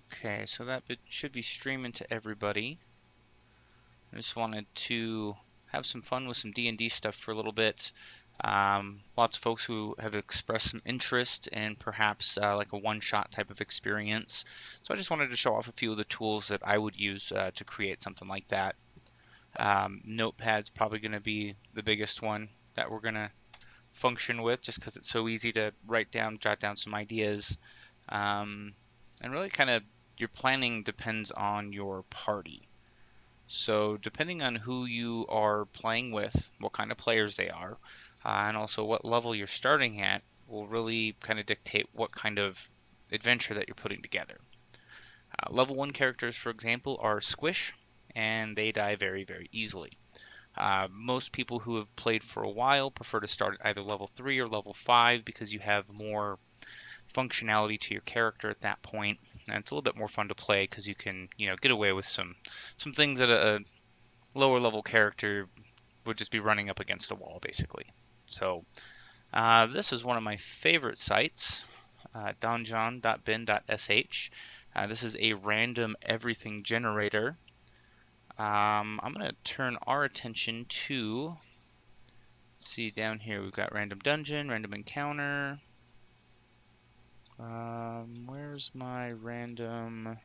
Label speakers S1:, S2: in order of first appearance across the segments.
S1: Okay, so that bit should be streaming to everybody. I just wanted to have some fun with some D&D stuff for a little bit. Lots of folks who have expressed some interest in perhaps like a one-shot type of experience. So I just wanted to show off a few of the tools that I would use to create something like that. Notepad's probably going to be the biggest one that we're going to function with just because it's so easy to write down, jot down some ideas. And really kind of your planning depends on your party. So depending on who you are playing with, what kind of players they are, and also what level you're starting at will really kind of dictate what kind of adventure that you're putting together. Level 1 characters, for example, are squish, and they die very, very easily. Most people who have played for a while prefer to start at either level 3 or level 5 because you have more functionality to your character at that point, and it's a little bit more fun to play because you can, get away with some things that a lower level character would just be running up against a wall, basically. So this is one of my favorite sites, donjon.bin.sh. This is a random everything generator. I'm going to turn our attention to, see down here, we've got random dungeon, random encounter. Where's my random?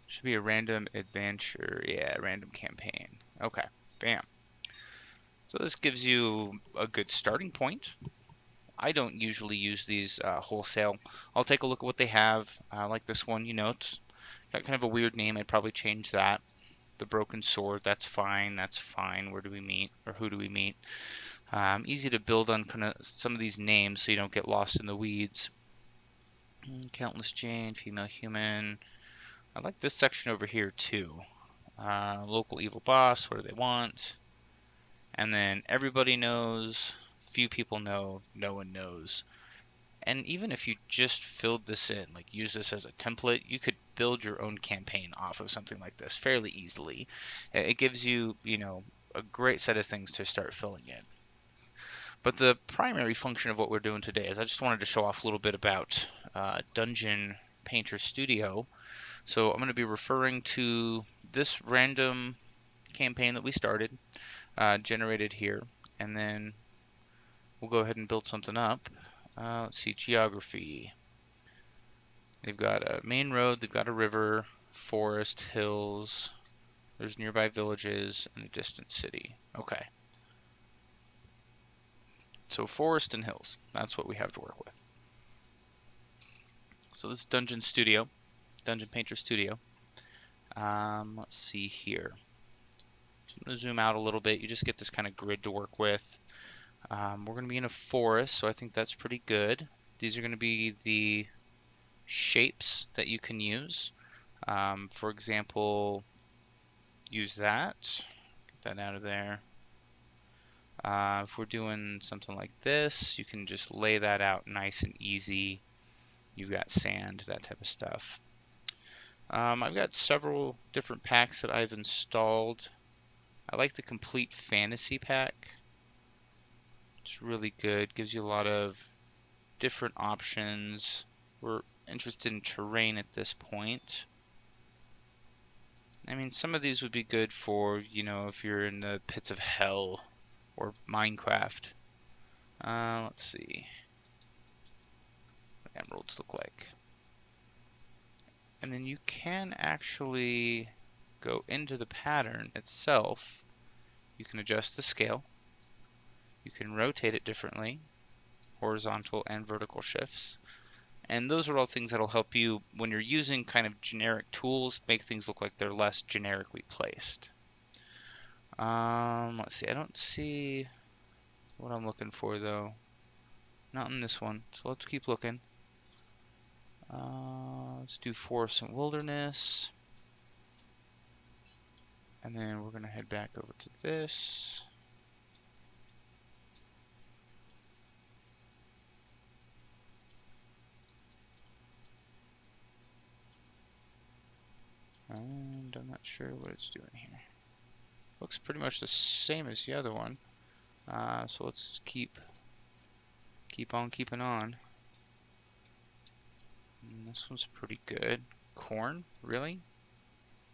S1: Should be a random adventure. Yeah, random campaign. Okay, bam. So this gives you a good starting point. I don't usually use these wholesale. I'll take a look at what they have. Like this one, it's got kind of a weird name. I'd probably change that. The Broken Sword, that's fine. That's fine. Where do we meet? Or who do we meet? Easy to build on kind of some of these names so you don't get lost in the weeds. Countless Jane, female human. I like this section over here too. Local evil boss, what do they want? And then everybody knows, few people know, no one knows. And even if you just filled this in, like use this as a template, you could build your own campaign off of something like this fairly easily. It gives you, a great set of things to start filling in. But the primary function of what we're doing today is I just wanted to show off a little bit about Dungeon Painter Studio. So I'm going to be referring to this random campaign that we started, generated here, and then we'll go ahead and build something up. Let's see, geography. They've got a main road, they've got a river, forest, hills, there's nearby villages, and a distant city. Okay. So forest and hills, that's what we have to work with. So this is Dungeon Painter Studio. Let's see here. So I'm going to zoom out a little bit. You just get this kind of grid to work with. We're going to be in a forest, so I think that's pretty good. These are going to be the shapes that you can use. For example, use that. Get that out of there. If we're doing something like this, you can just lay that out nice and easy. You've got sand, that type of stuff. I've got several different packs that I've installed. I like the Complete Fantasy pack. It's really good, gives you a lot of different options. We're interested in terrain at this point. I mean, some of these would be good for, if you're in the pits of hell or Minecraft. Let's see what emeralds look like. And then you can actually go into the pattern itself. You can adjust the scale. You can rotate it differently, horizontal and vertical shifts. And those are all things that'll help you when you're using kind of generic tools, make things look like they're less generically placed. Let's see, I don't see what I'm looking for though. Not in this one, so let's keep looking. Let's do forest and wilderness. And then we're going to head back over to this. And I'm not sure what it's doing here. Looks pretty much the same as the other one. So let's keep on keeping on. This one's pretty good. Corn, really?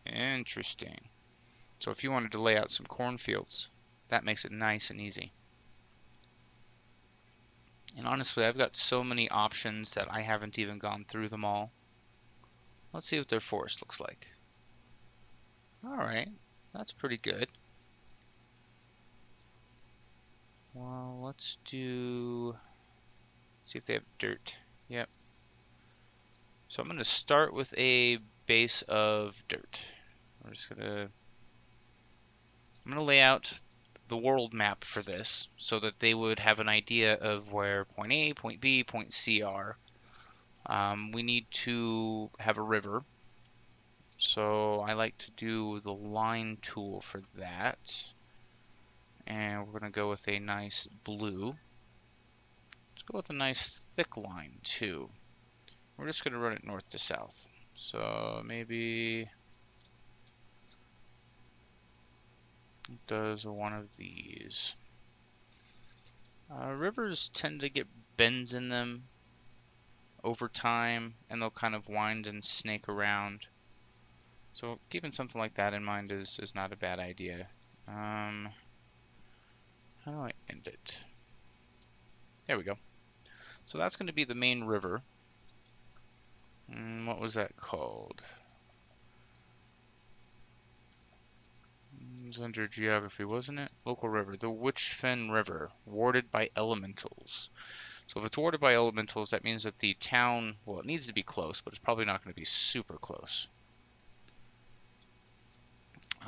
S1: Interesting. So if you wanted to lay out some cornfields, that makes it nice and easy. And honestly, I've got so many options that I haven't even gone through them all. Let's see what their forest looks like. Alright, that's pretty good. Well, let's see if they have dirt. Yep. So I'm going to start with a base of dirt. I'm going to lay out the world map for this so that they would have an idea of where point A, point B, point C are. We need to have a river. So I like to do the line tool for that. And we're going to go with a nice blue. Let's go with a nice thick line too. We're just going to run it north to south. So maybe it does one of these. Rivers tend to get bends in them over time, and they'll kind of wind and snake around. So keeping something like that in mind is not a bad idea. How do I end it? There we go. So that's going to be the main river. What was that called? It was under geography, wasn't it? Local river. The Witchfen River, warded by elementals. So if it's warded by elementals, that means that the town, well, it needs to be close, but it's probably not going to be super close.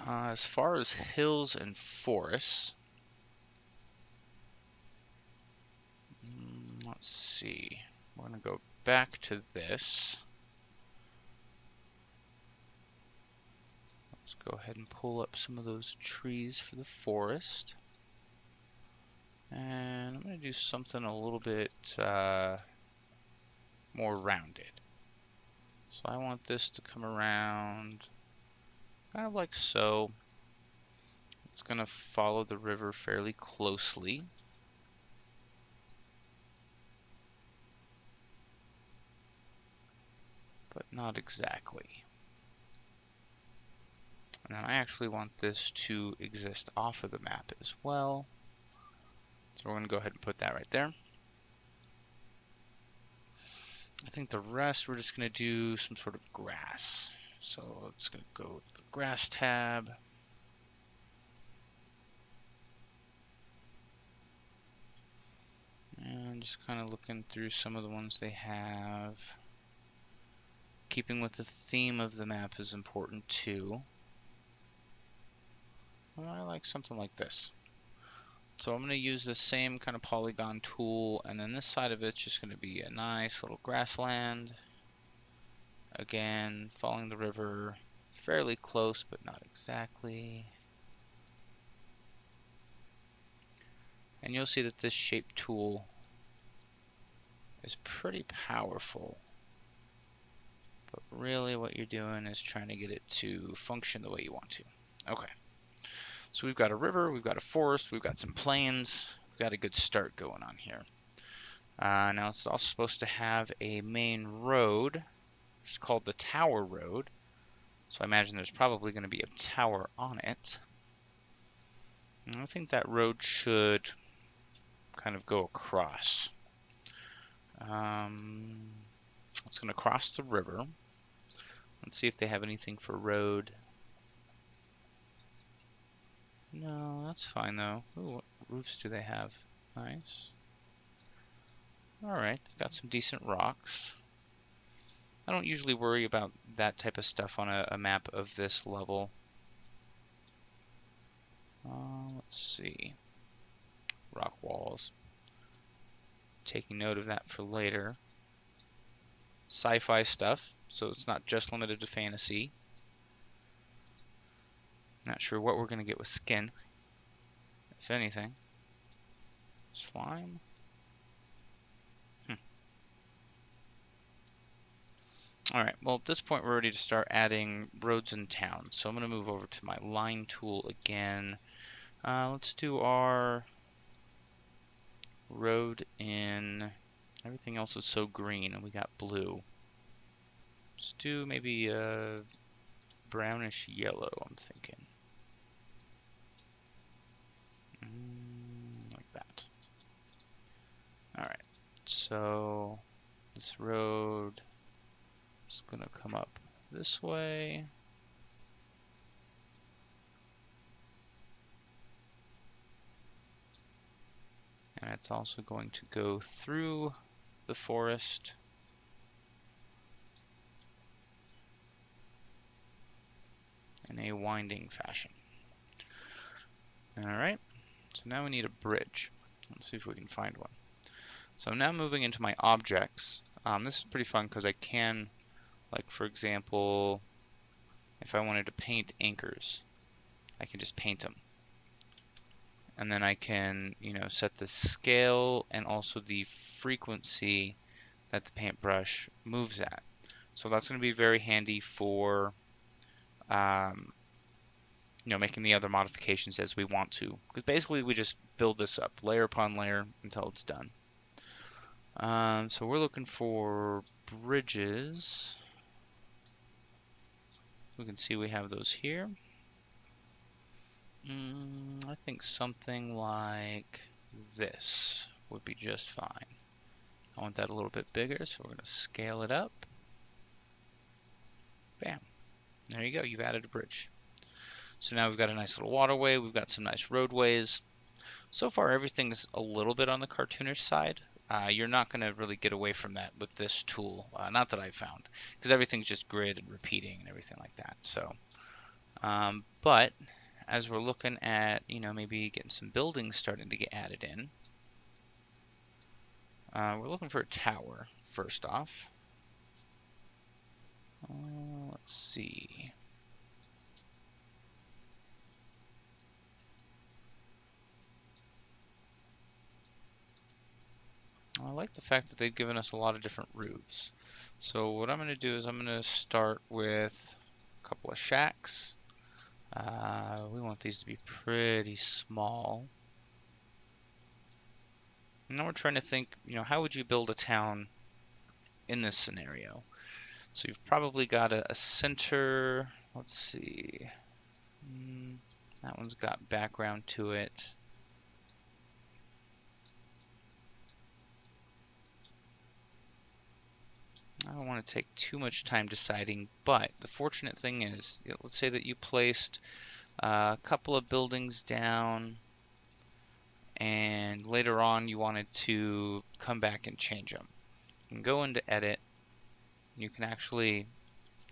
S1: As far as hills and forests, let's see. We're going to go back to this. Let's go ahead and pull up some of those trees for the forest. And I'm going to do something a little bit more rounded. So I want this to come around kind of like so. It's going to follow the river fairly closely. But not exactly. And then I actually want this to exist off of the map as well. So we're going to go ahead and put that right there. I think the rest we're just going to do some sort of grass. So it's going to go to the grass tab. And just kind of looking through some of the ones they have. Keeping with the theme of the map is important too. Well, I like something like this. So I'm going to use the same kind of polygon tool, and then this side of it's just going to be a nice little grassland. Again, following the river fairly close, but not exactly. And you'll see that this shape tool is pretty powerful. But really what you're doing is trying to get it to function the way you want to. Okay. So we've got a river, we've got a forest, we've got some plains, we've got a good start going on here. Now it's also supposed to have a main road, which is called the Tower Road. So I imagine there's probably going to be a tower on it. And I think that road should kind of go across. It's going to cross the river. Let's see if they have anything for road. No, that's fine though. Ooh, what roofs do they have? Nice. Alright, they've got some decent rocks. I don't usually worry about that type of stuff on a map of this level. Let's see. Rock walls. Taking note of that for later. Sci-fi stuff, so it's not just limited to fantasy. Not sure what we're going to get with skin, if anything. Slime? Alright, well at this point we're ready to start adding roads and towns. So I'm going to move over to my line tool again. Let's do our road in... Everything else is so green and we got blue. Let's do maybe brownish yellow, I'm thinking. Like that. Alright, so this road is going to come up this way. And it's also going to go through the forest. In a winding fashion. Alright, so now we need a bridge. Let's see if we can find one. So I'm now moving into my objects. This is pretty fun because I can, like for example, if I wanted to paint anchors, I can just paint them. And then I can, set the scale and also the frequency that the paintbrush moves at. So that's going to be very handy for making the other modifications as we want to. Because basically we just build this up layer upon layer until it's done. So we're looking for bridges. We can see we have those here. I think something like this would be just fine. I want that a little bit bigger, so we're going to scale it up. Bam. There you go. You've added a bridge. So now we've got a nice little waterway. We've got some nice roadways. So far, everything's a little bit on the cartoonish side. You're not going to really get away from that with this tool. Not that I've found, because everything's just grid and repeating and everything like that. So, but as we're looking at, maybe getting some buildings starting to get added in, we're looking for a tower first off. Let's see. I like the fact that they've given us a lot of different roofs. So what I'm going to do is I'm going to start with a couple of shacks. We want these to be pretty small. And now we're trying to think, how would you build a town in this scenario? So you've probably got a center. Let's see. That one's got background to it. I don't want to take too much time deciding, but the fortunate thing is, let's say that you placed a couple of buildings down and later on you wanted to come back and change them. You can go into edit. You can actually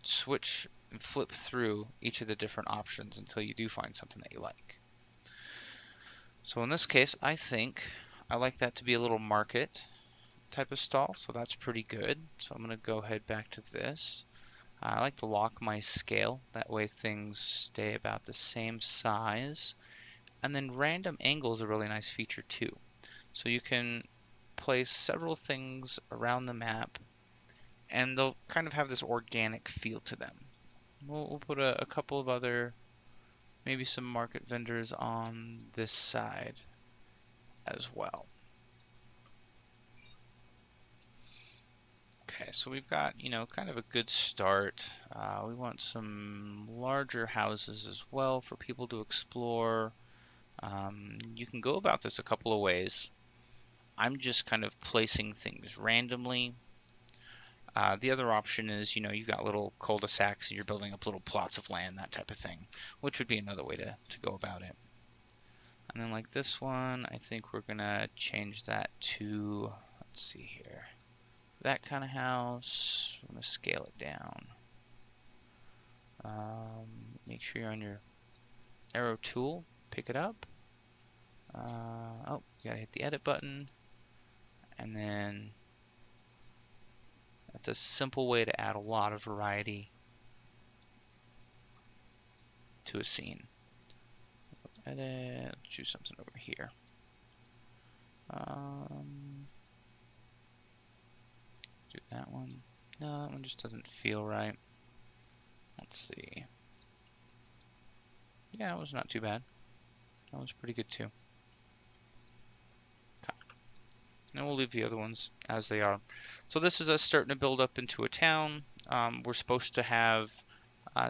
S1: switch and flip through each of the different options until you do find something that you like. So in this case, I think I like that to be a little market type of stall, so that's pretty good. So I'm going to go ahead back to this. I like to lock my scale, that way things stay about the same size. And then random angle is a really nice feature too. So you can place several things around the map and they'll kind of have this organic feel to them. We'll put a couple of other, maybe some market vendors on this side as well. Okay, so we've got, kind of a good start. We want some larger houses as well for people to explore. You can go about this a couple of ways. I'm just kind of placing things randomly. The other option is, you've got little cul-de-sacs and you're building up little plots of land, that type of thing, which would be another way to go about it. And then like this one, I think we're going to change that to, let's see here, that kind of house. I'm going to scale it down. Make sure you're on your arrow tool, pick it up. Oh, you gotta hit the edit button, and then that's a simple way to add a lot of variety to a scene. Edit, let's choose something over here. Do that one. No, that one just doesn't feel right. Let's see. Yeah, that was not too bad. That was pretty good too. And we'll leave the other ones as they are. So this is us starting to build up into a town. we're supposed to have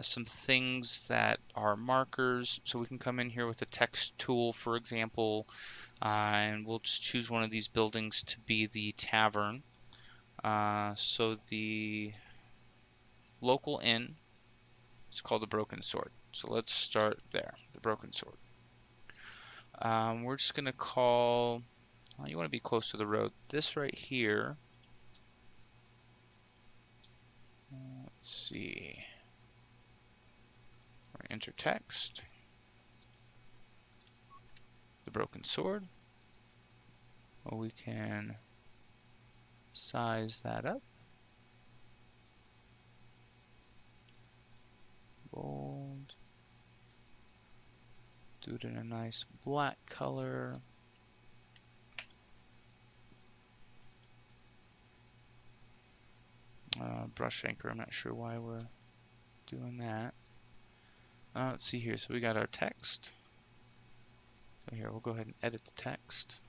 S1: some things that are markers. So we can come in here with a text tool, for example, and we'll just choose one of these buildings to be the tavern. So the local inn is called the Broken Sword. So let's start there, the Broken Sword. We're just going to call, well, you want to be close to the road. This right here, let's see, enter text, the Broken Sword. Well, we can size that up. Bold. Do it in a nice black color. Brush anchor, I'm not sure why we're doing that. Let's see here, so we got our text. So here, we'll go ahead and edit the text.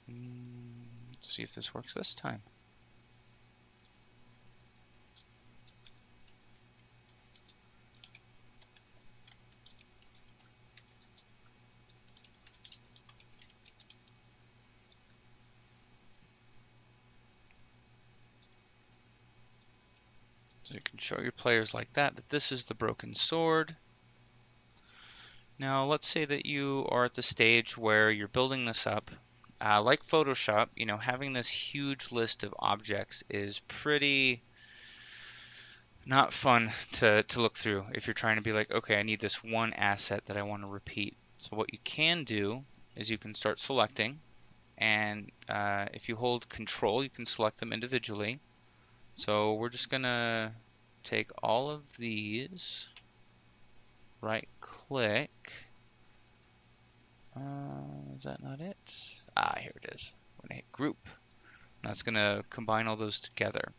S1: Let's see if this works this time. So you can show your players like that this is the Broken Sword. Now let's say that you are at the stage where you're building this up. Like Photoshop, you know, having this huge list of objects is pretty not fun to look through if you're trying to be like, okay, I need this one asset that I want to repeat. So what you can do is you can start selecting, and if you hold Control, you can select them individually. So we're just gonna take all of these, right click. Is that not it? Here it is. I'm gonna hit Group. That's gonna combine all those together.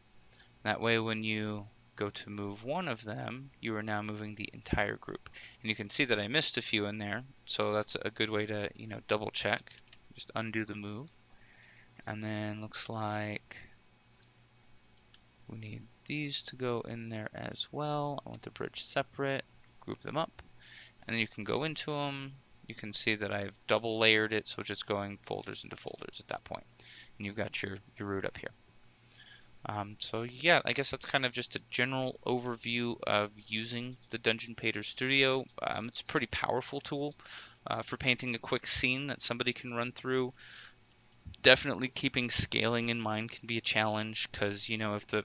S1: That way when you go to move one of them, you are now moving the entire group. And you can see that I missed a few in there, so that's a good way to, you know, double check. Just undo the move. And then looks like we need these to go in there as well. I want the bridge separate, group them up, and then you can go into them. You can see that I've double layered it, so it's just going folders into folders at that point. And you've got your root up here. So yeah, I guess that's kind of just a general overview of using the Dungeon Painter Studio. It's a pretty powerful tool for painting a quick scene that somebody can run through. Definitely keeping scaling in mind can be a challenge, because, you know, if the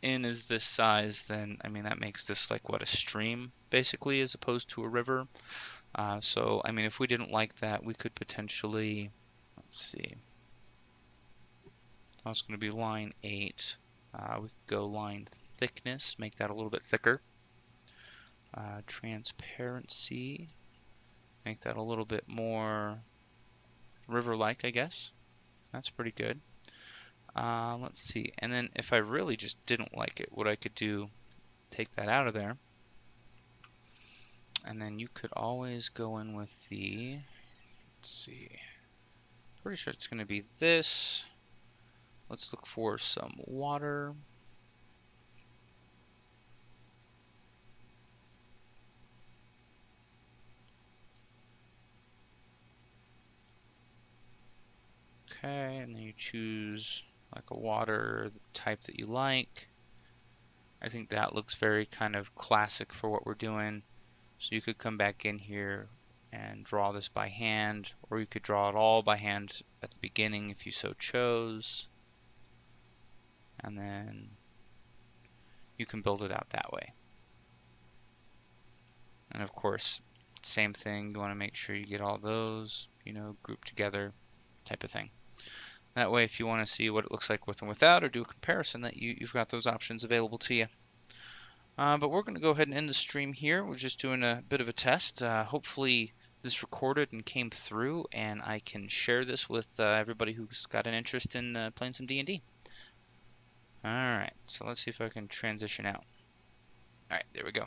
S1: inn is this size, then, I mean, that makes this like, what, a stream, basically, as opposed to a river. So, I mean, if we didn't like that, we could potentially, let's see, that's going to be line 8. We could go line thickness, make that a little bit thicker. Transparency, make that a little bit more river-like, I guess. That's pretty good. Let's see, and then if I really just didn't like it, what I could do, take that out of there. And then you could always go in with the, let's see, pretty sure it's going to be this. Let's look for some water. Okay, and then you choose like a water, the type that you like. I think that looks very kind of classic for what we're doing. So you could come back in here and draw this by hand, or you could draw it all by hand at the beginning if you so chose. And then you can build it out that way. And of course, same thing, you want to make sure you get all those, you know, grouped together type of thing. That way, if you want to see what it looks like with and without, or do a comparison, that you've got those options available to you. But we're going to go ahead and end the stream here. We're just doing a bit of a test. Hopefully this recorded and came through, and I can share this with everybody who's got an interest in playing some D&D. Alright, so let's see if I can transition out. Alright, there we go.